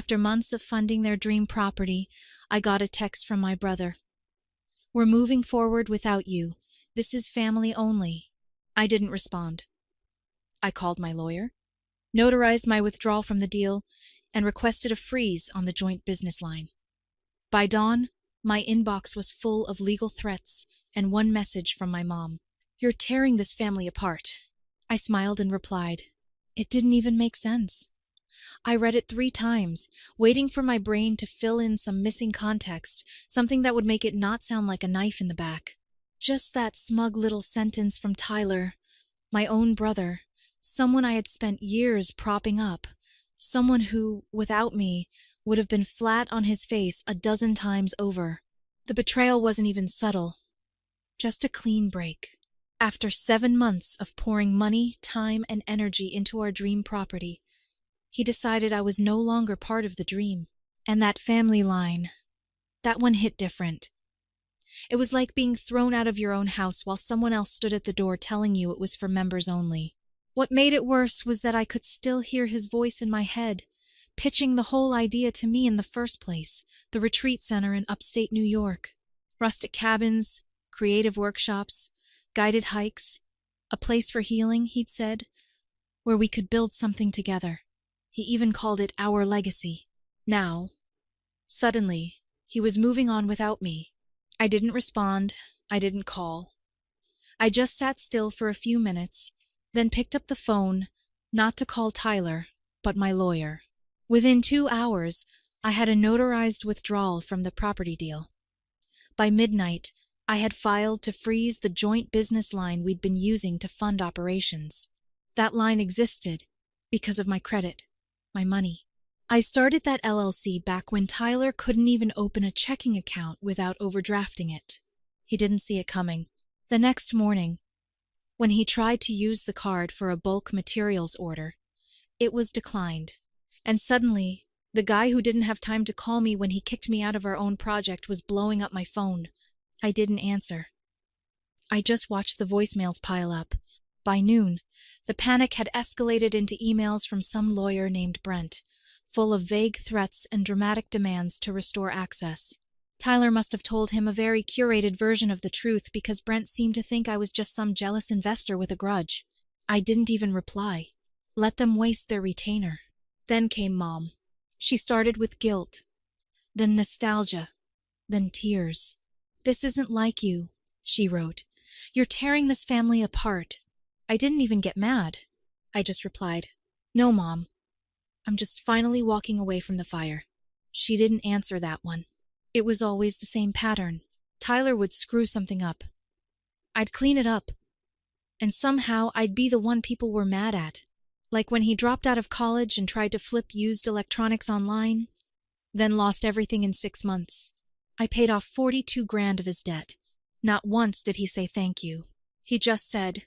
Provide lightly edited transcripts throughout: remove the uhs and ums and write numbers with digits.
After months of funding their dream property, I got a text from my brother. "We're moving forward without you. This is family only." I didn't respond. I called my lawyer, notarized my withdrawal from the deal, and requested a freeze on the joint business line. By dawn, my inbox was full of legal threats and one message from my mom. "You're tearing this family apart." I smiled and replied, "It didn't even make sense." I read it 3 times, waiting for my brain to fill in some missing context, something that would make it not sound like a knife in the back. Just that smug little sentence from Tyler, my own brother, someone I had spent years propping up, someone who, without me, would have been flat on his face a dozen times over. The betrayal wasn't even subtle, just a clean break. After 7 months of pouring money, time, and energy into our dream property, he decided I was no longer part of the dream. And that family line, that one hit different. It was like being thrown out of your own house while someone else stood at the door telling you it was for members only. What made it worse was that I could still hear his voice in my head, pitching the whole idea to me in the first place, the retreat center in upstate New York. Rustic cabins, creative workshops, guided hikes, a place for healing, he'd said, where we could build something together. He even called it our legacy. Now, suddenly, he was moving on without me. I didn't respond. I didn't call. I just sat still for a few minutes, then picked up the phone, not to call Tyler, but my lawyer. Within 2 hours, I had a notarized withdrawal from the property deal. By midnight, I had filed to freeze the joint business line we'd been using to fund operations. That line existed because of my credit, my money. I started that LLC back when Tyler couldn't even open a checking account without overdrafting it. He didn't see it coming. The next morning, when he tried to use the card for a bulk materials order, it was declined. And suddenly, the guy who didn't have time to call me when he kicked me out of our own project was blowing up my phone. I didn't answer. I just watched the voicemails pile up. By noon, the panic had escalated into emails from some lawyer named Brent, full of vague threats and dramatic demands to restore access. Tyler must have told him a very curated version of the truth because Brent seemed to think I was just some jealous investor with a grudge. I didn't even reply. Let them waste their retainer. Then came Mom. She started with guilt, then nostalgia, then tears. "This isn't like you," she wrote. "You're tearing this family apart." I didn't even get mad. I just replied, "No, Mom. I'm just finally walking away from the fire." She didn't answer that one. It was always the same pattern. Tyler would screw something up. I'd clean it up. And somehow I'd be the one people were mad at. Like when he dropped out of college and tried to flip used electronics online, then lost everything in 6 months. I paid off 42 grand of his debt. Not once did he say thank you. He just said,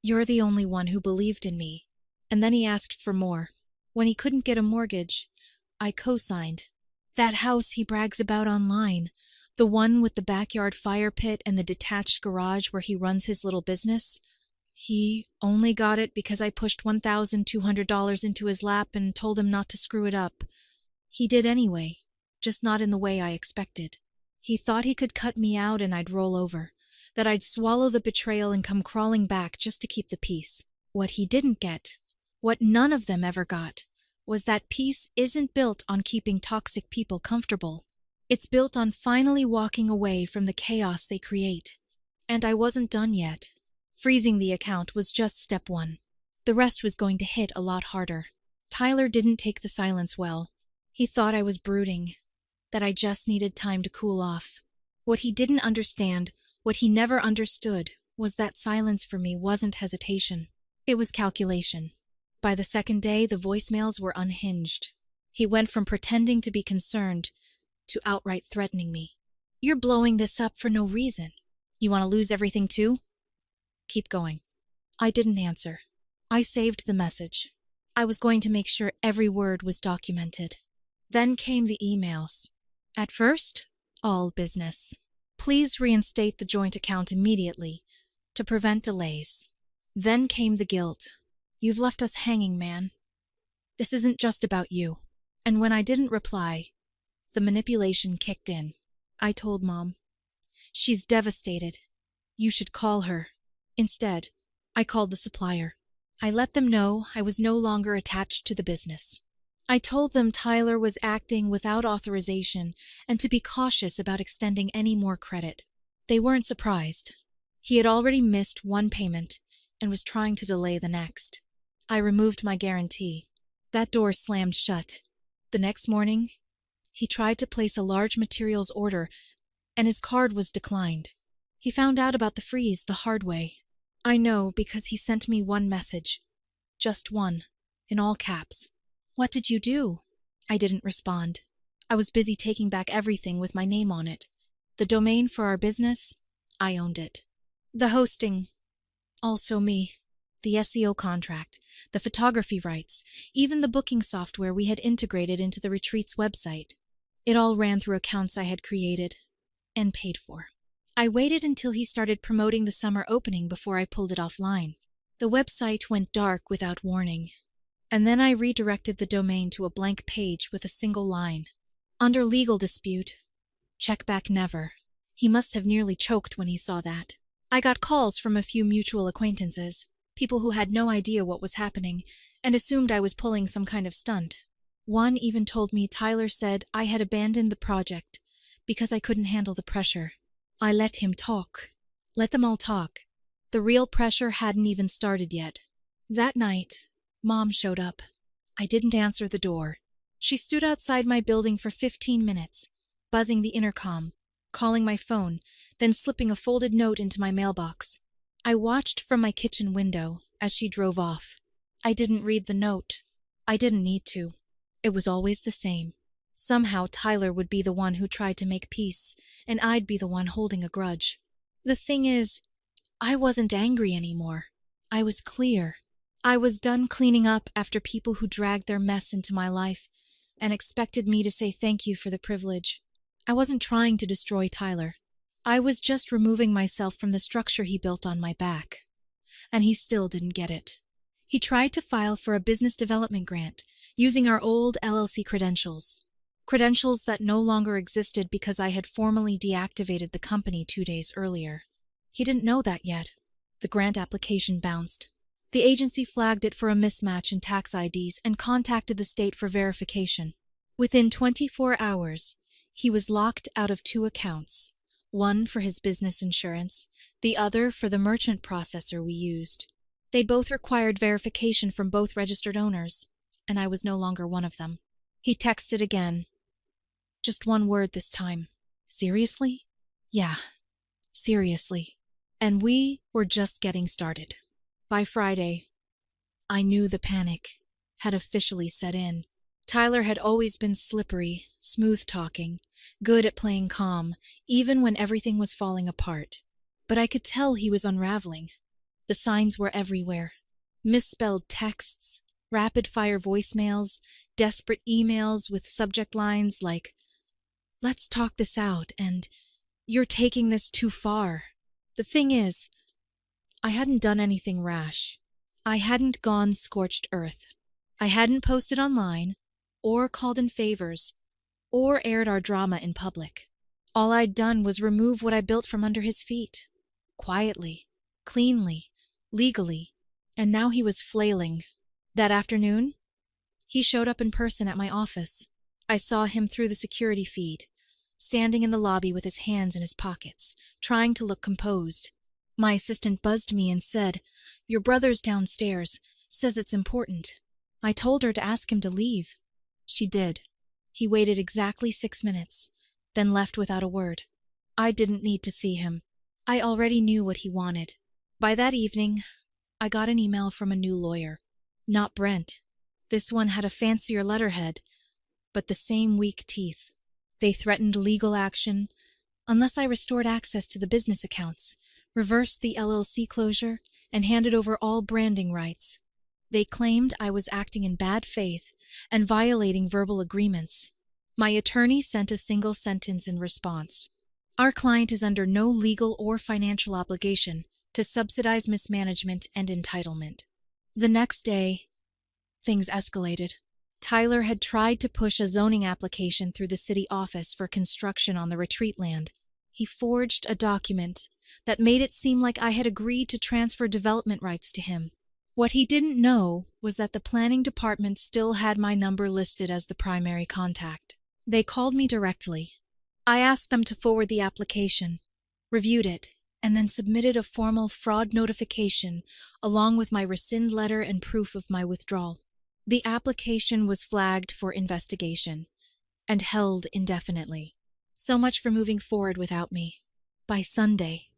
"You're the only one who believed in me." And then he asked for more. When he couldn't get a mortgage, I co-signed. That house he brags about online, the one with the backyard fire pit and the detached garage where he runs his little business, he only got it because I pushed $1,200 into his lap and told him not to screw it up. He did anyway, just not in the way I expected. He thought he could cut me out and I'd roll over, that I'd swallow the betrayal and come crawling back just to keep the peace. What he didn't get, what none of them ever got, was that peace isn't built on keeping toxic people comfortable. It's built on finally walking away from the chaos they create. And I wasn't done yet. Freezing the account was just step 1. The rest was going to hit a lot harder. Tyler didn't take the silence well. He thought I was brooding, that I just needed time to cool off. What he didn't understand, what he never understood, was that silence for me wasn't hesitation. It was calculation. By the second day, the voicemails were unhinged. He went from pretending to be concerned to outright threatening me. "You're blowing this up for no reason. You want to lose everything too? Keep going." I didn't answer. I saved the message. I was going to make sure every word was documented. Then came the emails. At first, all business. "Please reinstate the joint account immediately to prevent delays." Then came the guilt. "You've left us hanging, man. This isn't just about you." And when I didn't reply, the manipulation kicked in. I told Mom. She's devastated. You should call her. Instead, I called the supplier. I let them know I was no longer attached to the business. I told them Tyler was acting without authorization and to be cautious about extending any more credit. They weren't surprised. He had already missed one payment and was trying to delay the next. I removed my guarantee. That door slammed shut. The next morning, he tried to place a large materials order, and his card was declined. He found out about the freeze the hard way. I know because he sent me one message. Just one, in all caps. What did you do? I didn't respond. I was busy taking back everything with my name on it. The domain for our business, I owned it. The hosting, also me. The SEO contract, the photography rights, even the booking software we had integrated into the retreat's website. It all ran through accounts I had created and paid for. I waited until he started promoting the summer opening before I pulled it offline. The website went dark without warning, and then I redirected the domain to a blank page with a single line. Under legal dispute, check back never. He must have nearly choked when he saw that. I got calls from a few mutual acquaintances, people who had no idea what was happening and assumed I was pulling some kind of stunt. One even told me Tyler said I had abandoned the project because I couldn't handle the pressure. I let him talk. Let them all talk. The real pressure hadn't even started yet. That night, Mom showed up. I didn't answer the door. She stood outside my building for 15 minutes, buzzing the intercom, calling my phone, then slipping a folded note into my mailbox. I watched from my kitchen window as she drove off. I didn't read the note. I didn't need to. It was always the same. Somehow Tyler would be the one who tried to make peace, and I'd be the one holding a grudge. The thing is, I wasn't angry anymore. I was clear. I was done cleaning up after people who dragged their mess into my life and expected me to say thank you for the privilege. I wasn't trying to destroy Tyler. I was just removing myself from the structure he built on my back. And he still didn't get it. He tried to file for a business development grant using our old LLC credentials. Credentials that no longer existed because I had formally deactivated the company 2 days earlier. He didn't know that yet. The grant application bounced. The agency flagged it for a mismatch in tax IDs and contacted the state for verification. Within 24 hours, he was locked out of 2 accounts. One for his business insurance, the other for the merchant processor we used. They both required verification from both registered owners, and I was no longer one of them. He texted again. Just one word this time. Seriously? Yeah, seriously. And we were just getting started. By Friday, I knew the panic had officially set in. Tyler had always been slippery, smooth-talking, good at playing calm, even when everything was falling apart. But I could tell he was unraveling. The signs were everywhere. Misspelled texts, rapid-fire voicemails, desperate emails with subject lines like, "Let's talk this out," and "You're taking this too far." The thing is, I hadn't done anything rash. I hadn't gone scorched earth. I hadn't posted online, or called in favors, or aired our drama in public. All I'd done was remove what I built from under his feet. Quietly, cleanly, legally. And now he was flailing. That afternoon, he showed up in person at my office. I saw him through the security feed, standing in the lobby with his hands in his pockets, trying to look composed. My assistant buzzed me and said, "Your brother's downstairs, says it's important." I told her to ask him to leave. She did. He waited exactly 6 minutes, then left without a word. I didn't need to see him. I already knew what he wanted. By that evening, I got an email from a new lawyer. Not Brent. This one had a fancier letterhead, but the same weak teeth. They threatened legal action unless I restored access to the business accounts, reversed the LLC closure, and handed over all branding rights. They claimed I was acting in bad faith and violating verbal agreements. My attorney sent a single sentence in response. Our client is under no legal or financial obligation to subsidize mismanagement and entitlement. The next day, things escalated. Tyler had tried to push a zoning application through the city office for construction on the retreat land. He forged a document that made it seem like I had agreed to transfer development rights to him. What he didn't know was that the planning department still had my number listed as the primary contact. They called me directly. I asked them to forward the application, reviewed it, and then submitted a formal fraud notification along with my rescind letter and proof of my withdrawal. The application was flagged for investigation and held indefinitely. So much for moving forward without me. By Sunday,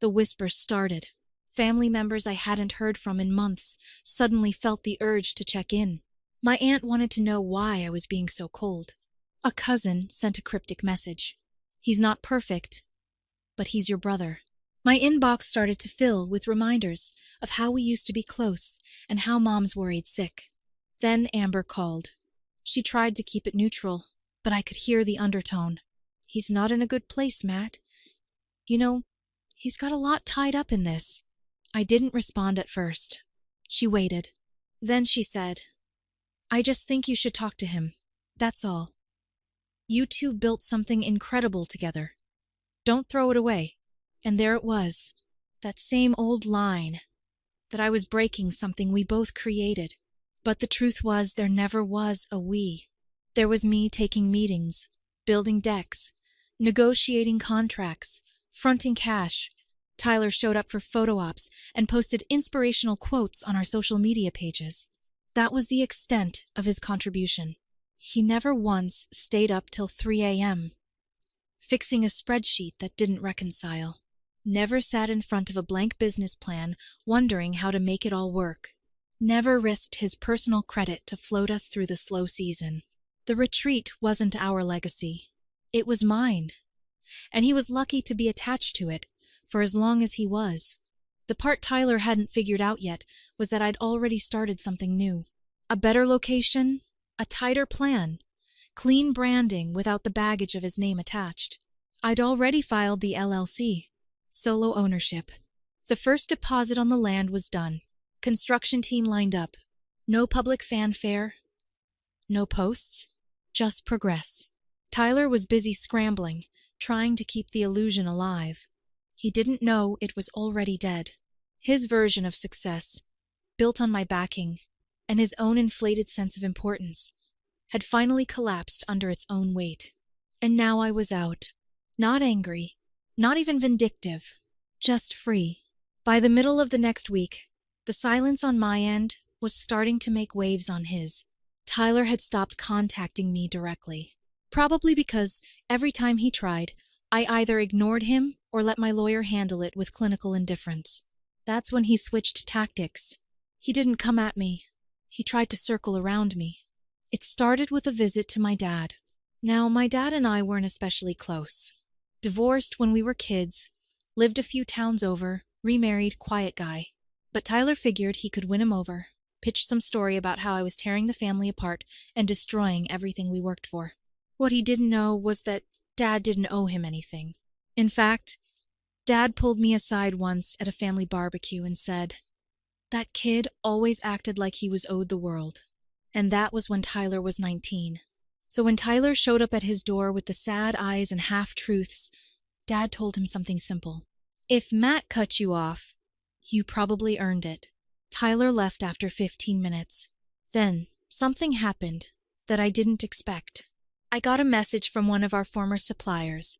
the whispers started. Family members I hadn't heard from in months suddenly felt the urge to check in. My aunt wanted to know why I was being so cold. A cousin sent a cryptic message. "He's not perfect, but he's your brother." My inbox started to fill with reminders of how we used to be close and how Mom's worried sick. Then Amber called. She tried to keep it neutral, but I could hear the undertone. "He's not in a good place, Matt. You know, he's got a lot tied up in this." I didn't respond at first. She waited. Then she said, "I just think you should talk to him. That's all. You two built something incredible together. Don't throw it away." And there it was, that same old line, that I was breaking something we both created. But the truth was there never was a we. There was me taking meetings, building decks, negotiating contracts, fronting cash. Tyler showed up for photo ops and posted inspirational quotes on our social media pages. That was the extent of his contribution. He never once stayed up till 3 a.m., fixing a spreadsheet that didn't reconcile. Never sat in front of a blank business plan wondering how to make it all work. Never risked his personal credit to float us through the slow season. The retreat wasn't our legacy. It was mine. And he was lucky to be attached to it for as long as he was. The part Tyler hadn't figured out yet was that I'd already started something new. A better location, a tighter plan, clean branding without the baggage of his name attached. I'd already filed the LLC. Solo ownership. The first deposit on the land was done. Construction team lined up. No public fanfare. No posts. Just progress. Tyler was busy scrambling, trying to keep the illusion alive. He didn't know it was already dead. His version of success, built on my backing and his own inflated sense of importance, had finally collapsed under its own weight. And now I was out. Not angry. Not even vindictive, just free. By the middle of the next week, the silence on my end was starting to make waves on his. Tyler had stopped contacting me directly, probably because every time he tried, I either ignored him or let my lawyer handle it with clinical indifference. That's when he switched tactics. He didn't come at me. He tried to circle around me. It started with a visit to my dad. Now, my dad and I weren't especially close. Divorced when we were kids, lived a few towns over, remarried, quiet guy. But Tyler figured he could win him over, pitched some story about how I was tearing the family apart and destroying everything we worked for. What he didn't know was that Dad didn't owe him anything. In fact, Dad pulled me aside once at a family barbecue and said, "That kid always acted like he was owed the world." And that was when Tyler was 19. So when Tyler showed up at his door with the sad eyes and half-truths, Dad told him something simple. "If Matt cut you off, you probably earned it." Tyler left after 15 minutes. Then, something happened that I didn't expect. I got a message from one of our former suppliers,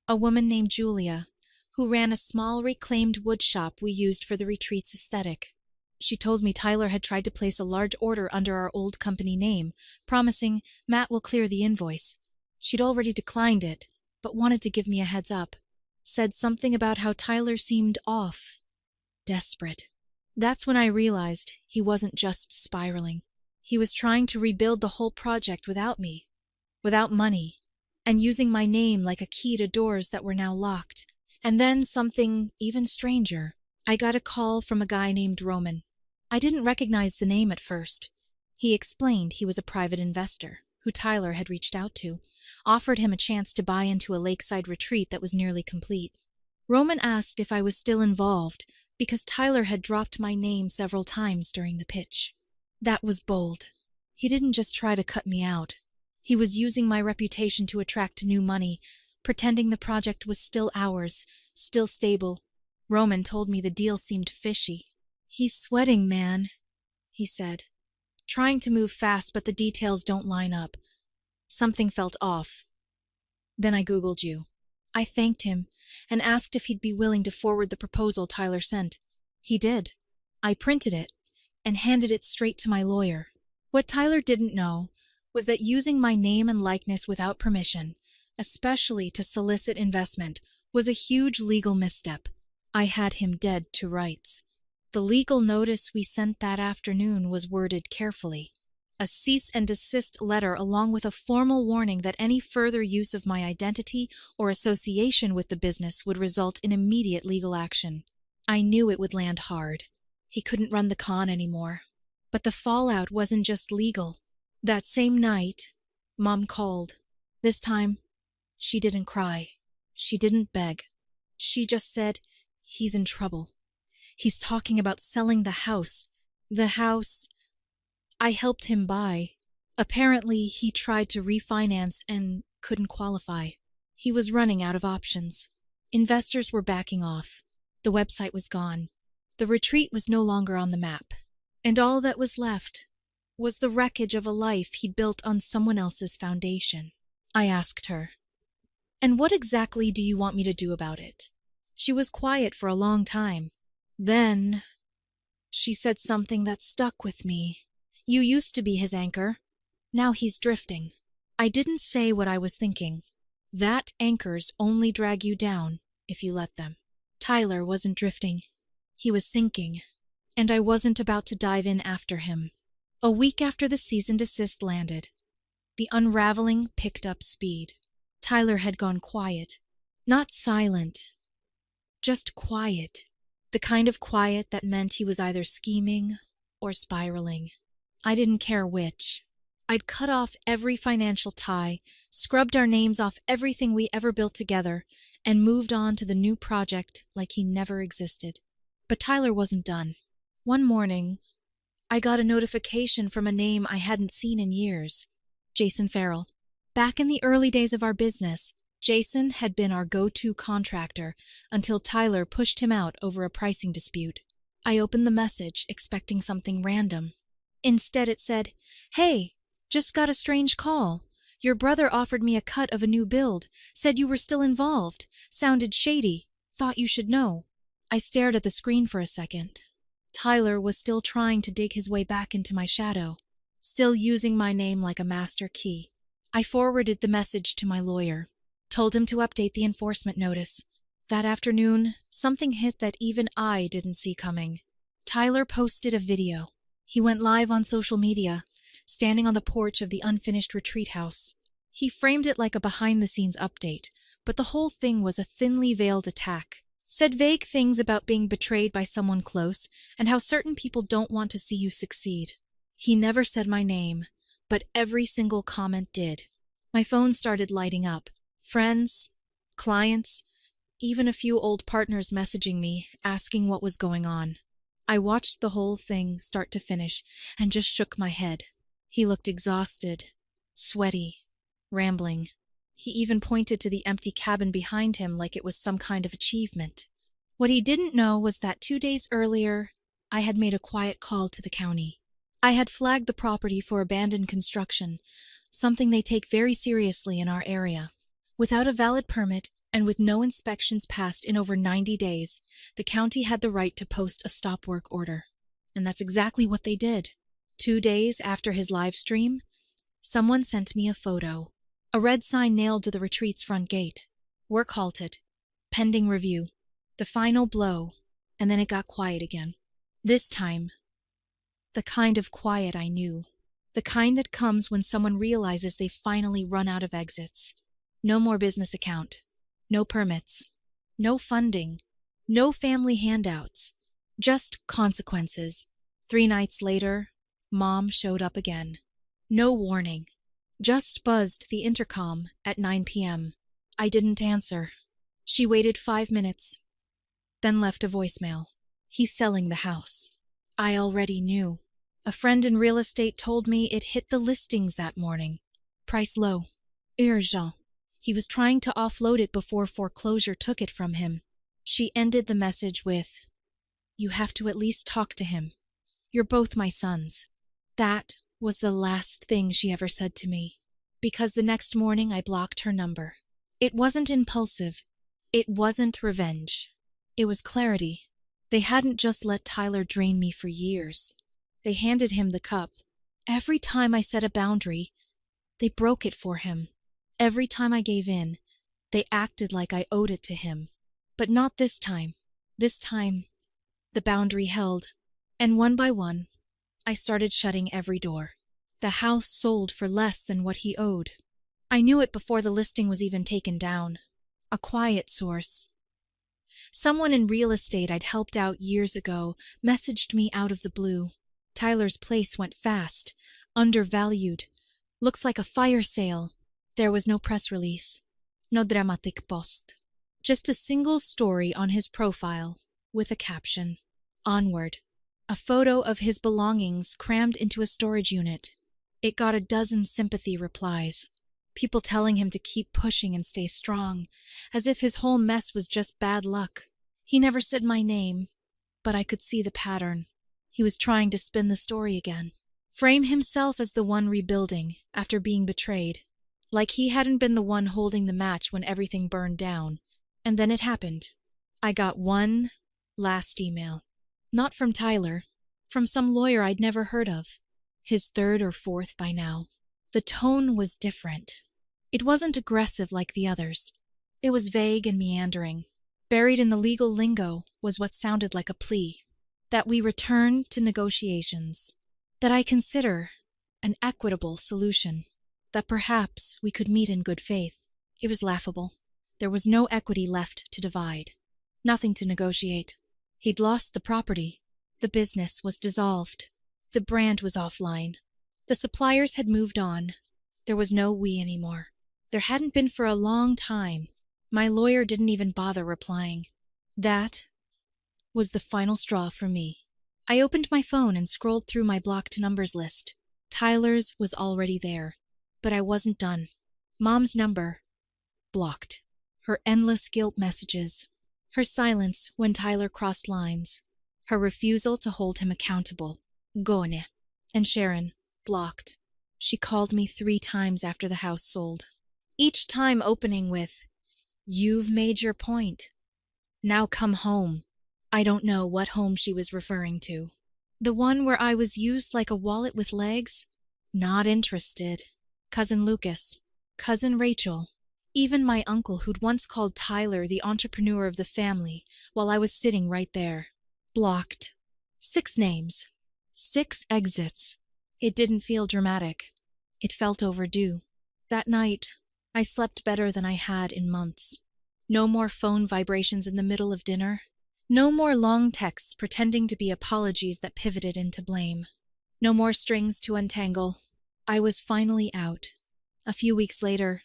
a woman named Julia, who ran a small reclaimed wood shop we used for the retreat's aesthetic. She told me Tyler had tried to place a large order under our old company name, promising Matt will clear the invoice. She'd already declined it, but wanted to give me a heads up. Said something about how Tyler seemed off, desperate. That's when I realized he wasn't just spiraling. He was trying to rebuild the whole project without me, without money, and using my name like a key to doors that were now locked. And then something even stranger. I got a call from a guy named Roman. I didn't recognize the name at first. He explained he was a private investor who Tyler had reached out to, offered him a chance to buy into a lakeside retreat that was nearly complete. Roman asked if I was still involved because Tyler had dropped my name several times during the pitch. That was bold. He didn't just try to cut me out. He was using my reputation to attract new money, pretending the project was still ours, still stable. Roman told me the deal seemed fishy. "He's sweating, man," he said. "Trying to move fast, but the details don't line up. Something felt off." Then I Googled you. I thanked him and asked if he'd be willing to forward the proposal Tyler sent. He did. I printed it and handed it straight to my lawyer. What Tyler didn't know was that using my name and likeness without permission, especially to solicit investment, was a huge legal misstep. I had him dead to rights. The legal notice we sent that afternoon was worded carefully. A cease and desist letter along with a formal warning that any further use of my identity or association with the business would result in immediate legal action. I knew it would land hard. He couldn't run the con anymore. But the fallout wasn't just legal. That same night, Mom called. This time, she didn't cry. She didn't beg. She just said, "He's in trouble. He's talking about selling the house. The house I helped him buy. Apparently, he tried to refinance and couldn't qualify. He was running out of options. Investors were backing off. The website was gone. The retreat was no longer on the map. And all that was left was the wreckage of a life he'd built on someone else's foundation." I asked her, "And what exactly do you want me to do about it?" She was quiet for a long time. Then she said something that stuck with me. "You used to be his anchor. Now he's drifting." I didn't say what I was thinking. That anchors only drag you down if you let them. Tyler wasn't drifting. He was sinking. And I wasn't about to dive in after him. A week after the cease and desist landed, the unraveling picked up speed. Tyler had gone quiet. Not silent, just quiet. The kind of quiet that meant he was either scheming or spiraling. I didn't care which. I'd cut off every financial tie, scrubbed our names off everything we ever built together, and moved on to the new project like he never existed. But Tyler wasn't done. One morning, I got a notification from a name I hadn't seen in years. Jason Farrell. Back in the early days of our business, Jason had been our go-to contractor until Tyler pushed him out over a pricing dispute. I opened the message expecting something random. Instead it said, "Hey, just got a strange call. Your brother offered me a cut of a new build, said you were still involved, sounded shady, thought you should know." I stared at the screen for a second. Tyler was still trying to dig his way back into my shadow, still using my name like a master key. I forwarded the message to my lawyer, told him to update the enforcement notice. That afternoon, something hit that even I didn't see coming. Tyler posted a video. He went live on social media, standing on the porch of the unfinished retreat house. He framed it like a behind-the-scenes update, but the whole thing was a thinly veiled attack. Said vague things about being betrayed by someone close and how certain people don't want to see you succeed. He never said my name, but every single comment did. My phone started lighting up. Friends, clients, even a few old partners messaging me, asking what was going on. I watched the whole thing start to finish and just shook my head. He looked exhausted, sweaty, rambling. He even pointed to the empty cabin behind him like it was some kind of achievement. What he didn't know was that 2 days earlier, I had made a quiet call to the county. I had flagged the property for abandoned construction, something they take very seriously in our area. Without a valid permit and with no inspections passed in over 90 days, the county had the right to post a stop work order. And that's exactly what they did. 2 days after his live stream, someone sent me a photo. A red sign nailed to the retreat's front gate. Work halted. Pending review. The final blow. And then it got quiet again. This time, the kind of quiet I knew. The kind that comes when someone realizes they've finally run out of exits. No more business account. No permits. No funding. No family handouts. Just consequences. 3 nights later, Mom showed up again. No warning. Just buzzed the intercom at 9 p.m. I didn't answer. She waited 5 minutes, then left a voicemail. He's selling the house. I already knew. A friend in real estate told me it hit the listings that morning. Price low. Urgent. He was trying to offload it before foreclosure took it from him. She ended the message with, "You have to at least talk to him. You're both my sons." That was the last thing she ever said to me, because the next morning I blocked her number. It wasn't impulsive. It wasn't revenge. It was clarity. They hadn't just let Tyler drain me for years. They handed him the cup. Every time I set a boundary, they broke it for him. Every time I gave in, they acted like I owed it to him. But not this time. This time, the boundary held, and one by one, I started shutting every door. The house sold for less than what he owed. I knew it before the listing was even taken down. A quiet source. Someone in real estate I'd helped out years ago messaged me out of the blue. Tyler's place went fast, undervalued. Looks like a fire sale. There was no press release. No dramatic post. Just a single story on his profile with a caption. Onward. A photo of his belongings crammed into a storage unit. It got a dozen sympathy replies. People telling him to keep pushing and stay strong, as if his whole mess was just bad luck. He never said my name, but I could see the pattern. He was trying to spin the story again. Frame himself as the one rebuilding after being betrayed. Like he hadn't been the one holding the match when everything burned down. And then it happened. I got one last email. Not from Tyler. From some lawyer I'd never heard of. His third or fourth by now. The tone was different. It wasn't aggressive like the others. It was vague and meandering. Buried in the legal lingo was what sounded like a plea. That we return to negotiations. That I consider an equitable solution. That perhaps we could meet in good faith. It was laughable. There was no equity left to divide. Nothing to negotiate. He'd lost the property. The business was dissolved. The brand was offline. The suppliers had moved on. There was no we anymore. There hadn't been for a long time. My lawyer didn't even bother replying. That was the final straw for me. I opened my phone and scrolled through my blocked numbers list. Tyler's was already there. But I wasn't done. Mom's number. Blocked. Her endless guilt messages. Her silence when Tyler crossed lines. Her refusal to hold him accountable. Gone. And Sharon. Blocked. She called me 3 times after the house sold. Each time opening with, "You've made your point. Now come home." I don't know what home she was referring to. The one where I was used like a wallet with legs? Not interested. Cousin Lucas. Cousin Rachel. Even my uncle who'd once called Tyler the entrepreneur of the family while I was sitting right there. Blocked. 6 names. 6 exits. It didn't feel dramatic. It felt overdue. That night, I slept better than I had in months. No more phone vibrations in the middle of dinner. No more long texts pretending to be apologies that pivoted into blame. No more strings to untangle. I was finally out. A few weeks later,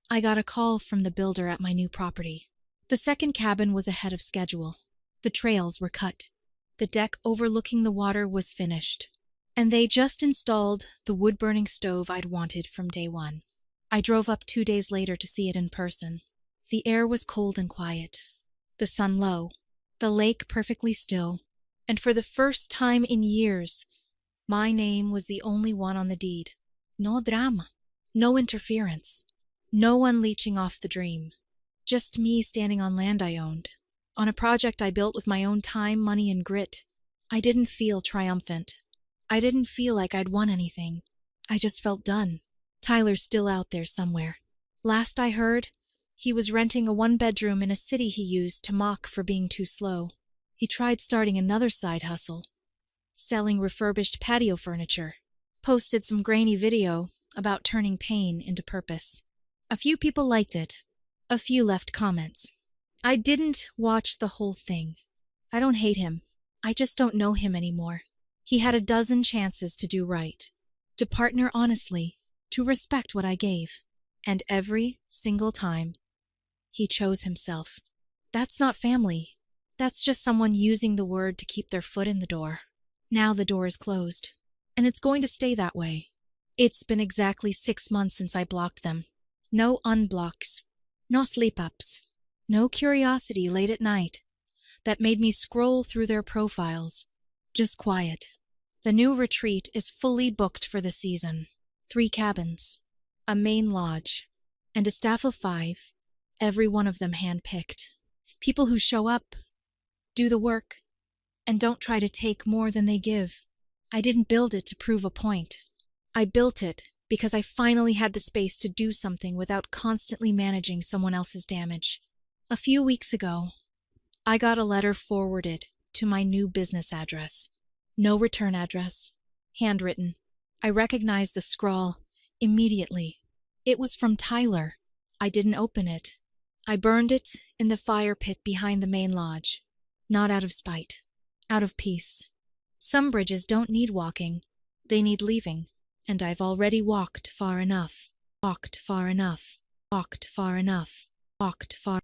I got a call from the builder at my new property. The second cabin was ahead of schedule. The trails were cut. The deck overlooking the water was finished. And they just installed the wood-burning stove I'd wanted from day one. I drove up 2 days later to see it in person. The air was cold and quiet. The sun low. The lake perfectly still. And for the first time in years, my name was the only one on the deed. No drama. No interference. No one leeching off the dream. Just me standing on land I owned. On a project I built with my own time, money, and grit. I didn't feel triumphant. I didn't feel like I'd won anything. I just felt done. Tyler's still out there somewhere. Last I heard, he was renting a 1-bedroom in a city he used to mock for being too slow. He tried starting another side hustle. Selling refurbished patio furniture. Posted some grainy video about turning pain into purpose. A few people liked it. A few left comments. I didn't watch the whole thing. I don't hate him. I just don't know him anymore. He had a dozen chances to do right. To partner honestly. To respect what I gave. And every single time, he chose himself. That's not family. That's just someone using the word to keep their foot in the door. Now the door is closed. And it's going to stay that way. It's been exactly 6 months since I blocked them. No unblocks. No sleep-ups. No curiosity late at night that made me scroll through their profiles. Just quiet. The new retreat is fully booked for the season. 3 cabins, a main lodge, and a staff of 5, every one of them hand-picked. People who show up, do the work, and don't try to take more than they give. I didn't build it to prove a point. I built it because I finally had the space to do something without constantly managing someone else's damage. A few weeks ago, I got a letter forwarded to my new business address. No return address. Handwritten. I recognized the scrawl immediately. It was from Tyler. I didn't open it. I burned it in the fire pit behind the main lodge. Not out of spite. Out of peace. Some bridges don't need walking. They need leaving. And I've already walked far enough. Walked far enough. Walked far enough. Walked far